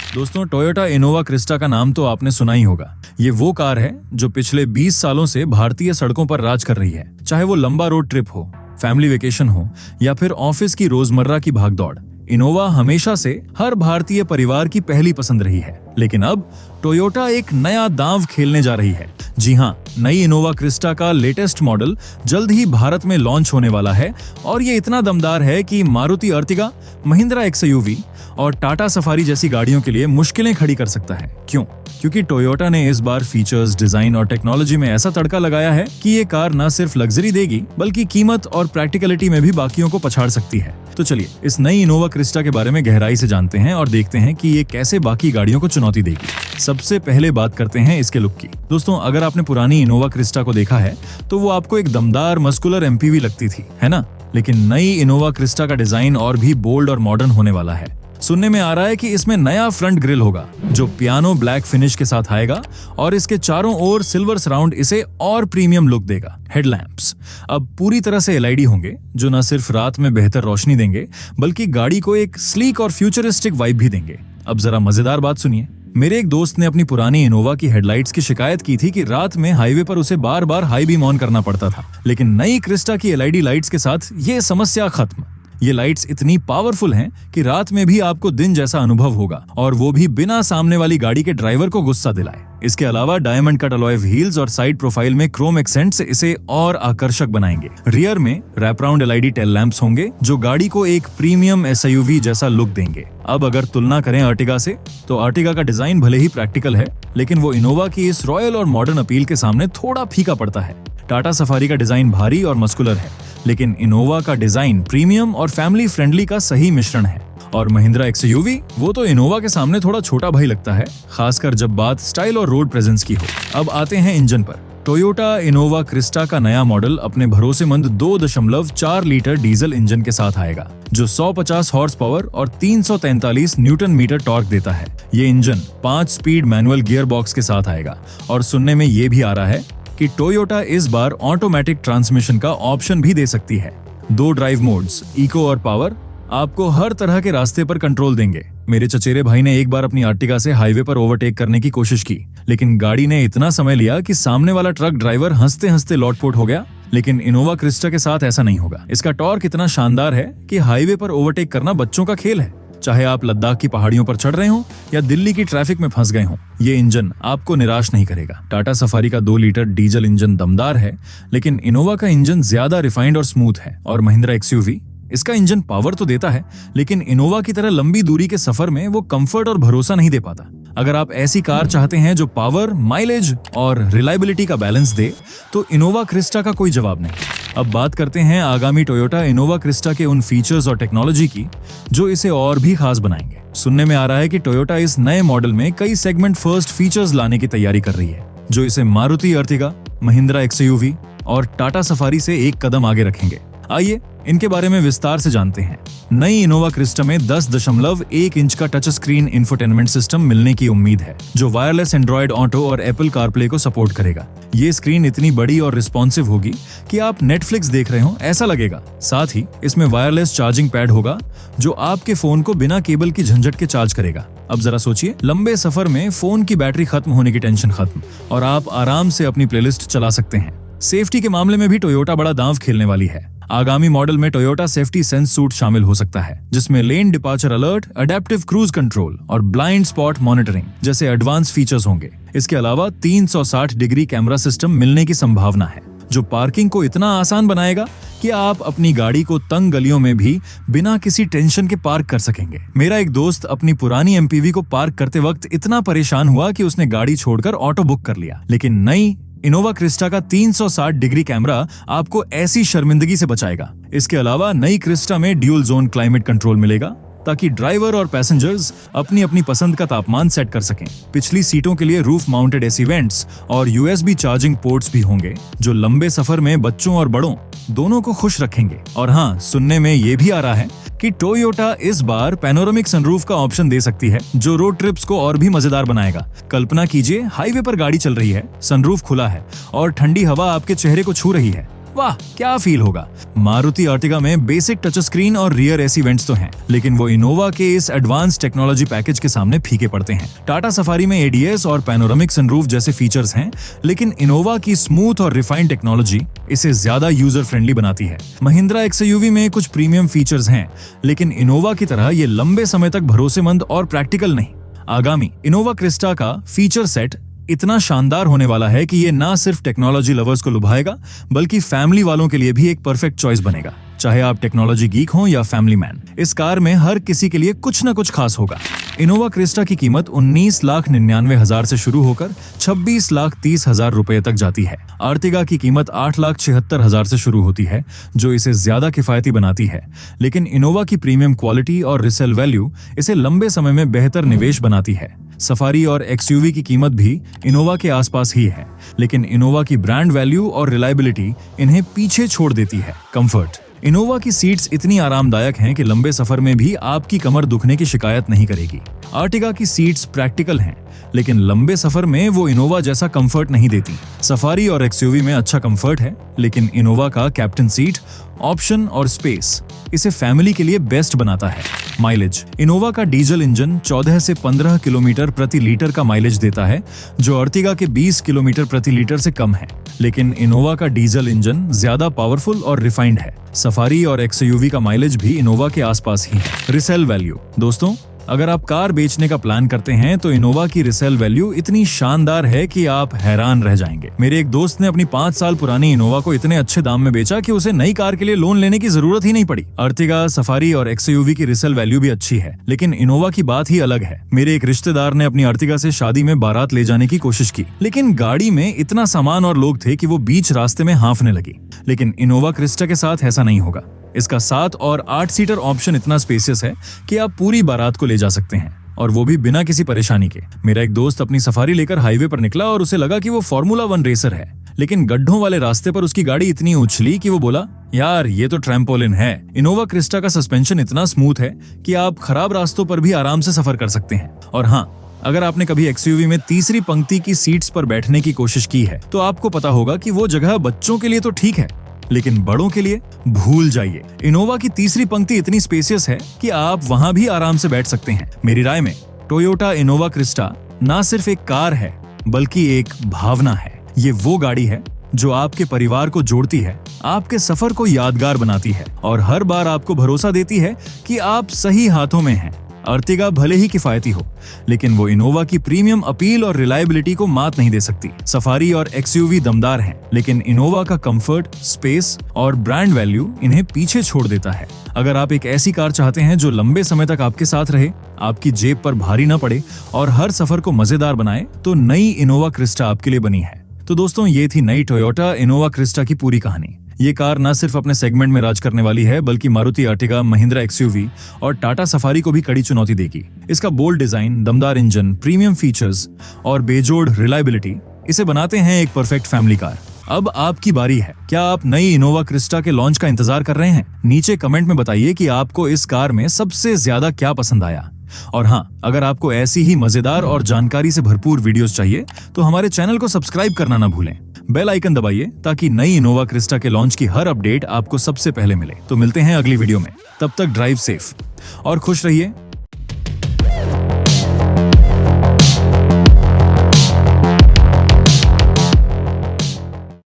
दोस्तों, Toyota Innova Crysta का नाम तो आपने सुना ही होगा। ये वो कार है जो पिछले 20 सालों से भारतीय सड़कों पर राज कर रही है। चाहे वो लंबा रोड ट्रिप हो, फैमिली वेकेशन हो या फिर ऑफिस की रोजमर्रा की भागदौड़, इनोवा हमेशा से हर भारतीय परिवार की पहली पसंद रही है। लेकिन अब टोयोटा एक नया दांव खेलने जा रही है। जी हाँ, नई इनोवा क्रिस्टा का लेटेस्ट मॉडल जल्द ही भारत में लॉन्च होने वाला है और ये इतना दमदार है कि मारुति अर्टिगा, महिंद्रा एक्सयूवी और टाटा सफारी जैसी गाड़ियों के लिए मुश्किलें खड़ी कर सकता है। क्यों? क्योंकि टोयोटा ने इस बार फीचर्स, डिजाइन और टेक्नोलॉजी में ऐसा तड़का लगाया है कि ये कार न सिर्फ लग्जरी देगी बल्कि कीमत और प्रैक्टिकलिटी में भी बाकियों को पछाड़ सकती है। तो चलिए इस नई इनोवा क्रिस्टा के बारे में गहराई से जानते हैं और देखते हैं कि ये कैसे बाकी गाड़ियों को चुनौती देगी। सबसे पहले बात करते हैं इसके लुक की। दोस्तों, अगर आपने पुरानी इनोवा क्रिस्टा को देखा है तो वो आपको एक दमदार मस्कुलर एमपीवी लगती थी, है ना? लेकिन नई इनोवा क्रिस्टा का डिजाइन और भी बोल्ड और मॉडर्न होने वाला है। सुनने में आ रहा है कि इसमें नया फ्रंट ग्रिल होगा जो पियानो ब्लैक फिनिश के साथ आएगा और इसके चारों ओर सिल्वर सराउंड इसे और प्रीमियम लुक देगा। हेडलैम्प्स अब पूरी तरह से एलईडी होंगे जो न सिर्फ रात में बेहतर रोशनी देंगे बल्कि गाड़ी को एक स्लीक और फ्यूचरिस्टिक वाइब भी देंगे। अब जरा मजेदार बात सुनिए। मेरे एक दोस्त ने अपनी पुरानी इनोवा की हेडलाइट्स की शिकायत की थी कि रात में हाईवे पर उसे बार बार हाई बीम ऑन करना पड़ता था, लेकिन नई क्रिस्टा की एलईडी लाइट्स के साथ ये समस्या खत्म। ये लाइट्स इतनी पावरफुल हैं कि रात में भी आपको दिन जैसा अनुभव होगा और वो भी बिना सामने वाली गाड़ी के ड्राइवर को गुस्सा दिलाए। इसके अलावा डायमंड कट अलॉय व्हील्स और साइड प्रोफाइल में क्रोम एक्सेंट्स इसे और आकर्षक बनाएंगे। रियर में wraparound LED tail lamps होंगे जो गाड़ी को एक प्रीमियम एसयूवी जैसा लुक देंगे। अब अगर तुलना करें अर्टिगा से, तो अर्टिगा का डिजाइन भले ही प्रैक्टिकल है लेकिन वो इनोवा की इस रॉयल और मॉडर्न अपील के सामने थोड़ा फीका पड़ता है। टाटा सफारी का डिजाइन भारी और मस्कुलर है, लेकिन इनोवा का डिजाइन प्रीमियम और फैमिली फ्रेंडली का सही मिश्रण है। और महिंद्रा एक्सयूवी, वो तो इनोवा के सामने थोड़ा छोटा भाई लगता है, खासकर जब बात स्टाइल और रोड प्रेजेंस की हो। अब आते हैं इंजन पर। टोयोटा इनोवा क्रिस्टा का नया मॉडल अपने भरोसेमंद 2.4 लीटर डीजल इंजन के साथ आएगा जो 150 हॉर्स पावर और 343 न्यूटन मीटर टॉर्क देता है। ये engine 5 speed manual gear box के साथ आएगा और सुनने में ये भी आ रहा है कि टोयोटा इस बार ऑटोमेटिक ट्रांसमिशन का ऑप्शन भी दे सकती है। 2 ड्राइव मोड्स, इको और पावर, आपको हर तरह के रास्ते पर कंट्रोल देंगे। मेरे चचेरे भाई ने एक बार अपनी आर्टिगा से हाईवे पर ओवरटेक करने की कोशिश की, लेकिन गाड़ी ने इतना समय लिया कि सामने वाला ट्रक ड्राइवर हंसते हंसते लौटपोट हो गया। लेकिन इनोवा क्रिस्टा के साथ ऐसा नहीं होगा। इसका टॉर्क इतना शानदार है कि हाईवे पर ओवरटेक करना बच्चों का खेल है। चाहे आप लद्दाख की पहाड़ियों पर चढ़ रहे हो या दिल्ली की ट्रैफिक में फंस गए हो, ये इंजन आपको निराश नहीं करेगा। टाटा सफारी का 2 लीटर डीजल इंजन दमदार है, लेकिन इनोवा का इंजन ज्यादा रिफाइंड और स्मूथ है। और महिंद्रा एक्सयूवी, इसका इंजन पावर तो देता है लेकिन इनोवा की तरह लंबी दूरी के सफर में वो कंफर्ट और भरोसा नहीं दे पाता। अगर आप ऐसी कार चाहते हैं जो पावर, माइलेज और रिलायबिलिटी का बैलेंस दे, तो इनोवा क्रिस्टा का कोई जवाब नहीं। अब बात करते हैं आगामी टोयोटा इनोवा क्रिस्टा के उन फीचर्स और टेक्नोलॉजी की जो इसे और भी खास बनाएंगे। सुनने में आ रहा है कि टोयोटा इस नए मॉडल में कई सेगमेंट फर्स्ट फीचर्स लाने की तैयारी कर रही है जो इसे मारुति अर्टिगा, महिंद्रा एक्सयूवी और टाटा सफारी से एक कदम आगे रखेंगे। आइए इनके बारे में विस्तार से जानते हैं। नई इनोवा क्रिस्टा में 10.1 इंच का टच स्क्रीन इंफोटेनमेंट सिस्टम मिलने की उम्मीद है जो वायरलेस एंड्रॉयड ऑटो और एप्पल कारप्ले को सपोर्ट करेगा। ये स्क्रीन इतनी बड़ी और रिस्पॉन्सिव होगी कि आप नेटफ्लिक्स देख रहे हो ऐसा लगेगा। साथ ही इसमें वायरलेस चार्जिंग पैड होगा जो आपके फोन को बिना केबल की झंझट के चार्ज करेगा। अब जरा सोचिए, लंबे सफर में फोन की बैटरी खत्म होने की टेंशन खत्म और आप आराम से अपनी प्लेलिस्ट चला सकते हैं। सेफ्टी के मामले में भी टोयोटा बड़ा दांव खेलने वाली है। आगामी मॉडल में टोयोटा सेफ्टी सेंस सूट शामिल हो सकता है जिसमें lane departure alert, adaptive cruise control और ब्लाइंड स्पॉट मॉनिटरिंग जैसे एडवांस फीचर्स होंगे। इसके अलावा 360 डिग्री कैमरा सिस्टम मिलने की संभावना है जो पार्किंग को इतना आसान बनाएगा कि आप अपनी गाड़ी को तंग गलियों में भी बिना किसी टेंशन के पार्क कर सकेंगे। मेरा एक दोस्त अपनी पुरानी एमपीवी को पार्क करते वक्त इतना परेशान हुआ कि उसने गाड़ी छोड़कर ऑटो बुक कर लिया। लेकिन नई इनोवा क्रिस्टा का 360 डिग्री कैमरा आपको ऐसी शर्मिंदगी से बचाएगा। इसके अलावा नई क्रिस्टा में ड्यूल जोन क्लाइमेट कंट्रोल मिलेगा ताकि ड्राइवर और पैसेंजर्स अपनी अपनी पसंद का तापमान सेट कर सकें। पिछली सीटों के लिए रूफ माउंटेड एसी वेंट्स और यूएसबी चार्जिंग पोर्ट्स भी होंगे जो लंबे सफर में बच्चों और बड़ों दोनों को खुश रखेंगे। और हाँ, सुनने में ये भी आ रहा है कि टोयोटा इस बार पैनोरामिक सनरूफ का ऑप्शन दे सकती है जो रोड ट्रिप्स को और भी मजेदार बनाएगा। कल्पना कीजिए, हाईवे पर गाड़ी चल रही है, सनरूफ खुला है और ठंडी हवा आपके चेहरे को छू रही है। वाह क्या फील होगा। मारुति अर्टिगा में बेसिक टच स्क्रीन और रियर एसी वेंट्स तो हैं, लेकिन वो इनोवा के इस एडवांस टेक्नोलॉजी पैकेज के सामने फीके पड़ते हैं। टाटा सफारी में एडीएस और पैनोरामिक सनरूफ जैसे फीचर्स हैं, लेकिन इनोवा की स्मूथ और रिफाइंड टेक्नोलॉजी इसे ज्यादा यूजर फ्रेंडली बनाती है। महिंद्रा एक्सयूवी में कुछ प्रीमियम फीचर्स हैं, लेकिन इनोवा की तरह ये लंबे समय तक भरोसेमंद और प्रैक्टिकल नहीं। आगामी इनोवा क्रिस्टा का फीचर सेट इतना शानदार होने वाला है कि ये ना सिर्फ टेक्नोलॉजी लवर्स को लुभाएगा, बल्कि फैमिली वालों के लिए भी एक परफेक्ट चॉइस बनेगा। चाहे आप टेक्नोलॉजी गीक हो या फैमिली मैन, इस कार में हर किसी के लिए कुछ न कुछ खास होगा। इनोवा क्रिस्टा की कीमत 19,99,000 से शुरू होकर 26,30,000 रुपए तक जाती है। अर्टिगा की कीमत 8,76,000 से शुरू होती है, जो इसे ज्यादा किफायती बनाती है। लेकिन इनोवा की प्रीमियम क्वालिटी और रिसेल वैल्यू इसे लंबे समय में बेहतर निवेश बनाती है। सफारी और एक्सयूवी की कीमत भी इनोवा के आसपास ही है, लेकिन इनोवा की ब्रांड वैल्यू और रिलायबिलिटी इन्हें पीछे छोड़ देती है। कंफर्ट, इनोवा की सीट्स इतनी आरामदायक हैं कि लंबे सफर में भी आपकी कमर दुखने की शिकायत नहीं करेगी। अर्टिगा की सीट्स प्रैक्टिकल हैं, लेकिन लंबे सफर में वो इनोवा जैसा कंफर्ट नहीं देती। सफारी और एक्सयूवी में अच्छा कंफर्ट है, लेकिन इनोवा का कैप्टन सीट, ऑप्शन और स्पेस इसे फैमिली के लिए बेस्ट बनाता है। माइलेज, इनोवा का डीजल इंजन 14 से 15 किलोमीटर प्रति लीटर का माइलेज देता है, जो अर्टिगा के 20 किलोमीटर प्रति लीटर से कम है। लेकिन इनोवा का डीजल इंजन ज्यादा पावरफुल और रिफाइंड है। सफारी और एक्सयूवी का माइलेज भी इनोवा के आसपास ही है। रिसेल वैल्यू, दोस्तों अगर आप कार बेचने का प्लान करते हैं तो इनोवा की रिसेल वैल्यू इतनी शानदार है कि आप हैरान रह जाएंगे। मेरे एक दोस्त ने अपनी 5 साल पुरानी इनोवा को इतने अच्छे दाम में बेचा कि उसे नई कार के लिए लोन लेने की जरूरत ही नहीं पड़ी। अर्टिगा, सफारी और एक्सयूवी की रिसेल वैल्यू भी अच्छी है, लेकिन इनोवा की बात ही अलग है। मेरे एक रिश्तेदार ने अपनी अर्टिगा से शादी में बारात ले जाने की कोशिश की, लेकिन गाड़ी में इतना सामान और लोग थे कि वो बीच रास्ते में हांफने लगी। लेकिन इनोवा क्रिस्टा के साथ ऐसा नहीं होगा। इसका 7 और 8 सीटर ऑप्शन इतना स्पेसियस है कि आप पूरी बारात को ले जा सकते हैं, और वो भी बिना किसी परेशानी के। मेरा एक दोस्त अपनी सफारी लेकर हाईवे पर निकला और उसे लगा कि वो फॉर्मूला 1 रेसर है, लेकिन गड्ढों वाले रास्ते पर उसकी गाड़ी इतनी उछली कि वो बोला, यार ये तो ट्रैम्पोलिन है। इनोवा क्रिस्टा का सस्पेंशन इतना स्मूथ है कि आप खराब रास्तों पर भी आराम से सफर कर सकते हैं। और हाँ, अगर आपने कभी एक्सयूवी में तीसरी पंक्ति की सीट्स पर बैठने की कोशिश की है तो आपको पता होगा कि वो जगह बच्चों के लिए तो ठीक है, लेकिन बड़ों के लिए भूल जाइए। इनोवा की तीसरी पंक्ति इतनी स्पेसियस है कि आप वहां भी आराम से बैठ सकते हैं। मेरी राय में टोयोटा इनोवा क्रिस्टा ना सिर्फ एक कार है, बल्कि एक भावना है। ये वो गाड़ी है जो आपके परिवार को जोड़ती है, आपके सफर को यादगार बनाती है और हर बार आपको भरोसा देती है कि आप सही हाथों में हैं। अर्टिगा भले ही किफायती हो, लेकिन वो इनोवा की प्रीमियम अपील और रिलायबिलिटी को मात नहीं दे सकती। सफारी और एक्सयूवी दमदार हैं, लेकिन इनोवा का कंफर्ट, स्पेस और ब्रांड वैल्यू इन्हें पीछे छोड़ देता है। अगर आप एक ऐसी कार चाहते हैं जो लंबे समय तक आपके साथ रहे, आपकी जेब पर भारी न पड़े और हर सफर को मजेदार बनाए, तो नई इनोवा क्रिस्टा आपके लिए बनी है। तो दोस्तों, ये थी नई टोयोटा इनोवा क्रिस्टा की पूरी कहानी। ये कार न सिर्फ अपने सेगमेंट में राज करने वाली है, बल्कि मारुति अर्टिगा, महिंद्रा एक्सयूवी और टाटा सफारी को भी कड़ी चुनौती देगी। इसका बोल्ड डिजाइन, दमदार इंजन, प्रीमियम फीचर्स और बेजोड़ रिलायबिलिटी इसे बनाते हैं एक परफेक्ट फैमिली कार। अब आपकी बारी है। क्या आप नई इनोवा क्रिस्टा के लॉन्च का इंतजार कर रहे हैं? नीचे कमेंट में बताइए कि आपको इस कार में सबसे ज्यादा क्या पसंद आया। और हाँ, अगर आपको ऐसी ही मजेदार और जानकारी से भरपूर वीडियोस चाहिए तो हमारे चैनल को सब्सक्राइब करना ना भूलें। बेल आइकन दबाइए ताकि नई इनोवा क्रिस्टा के लॉन्च की हर अपडेट आपको सबसे पहले मिले। तो मिलते हैं अगली वीडियो में। तब तक ड्राइव सेफ और खुश रहिए।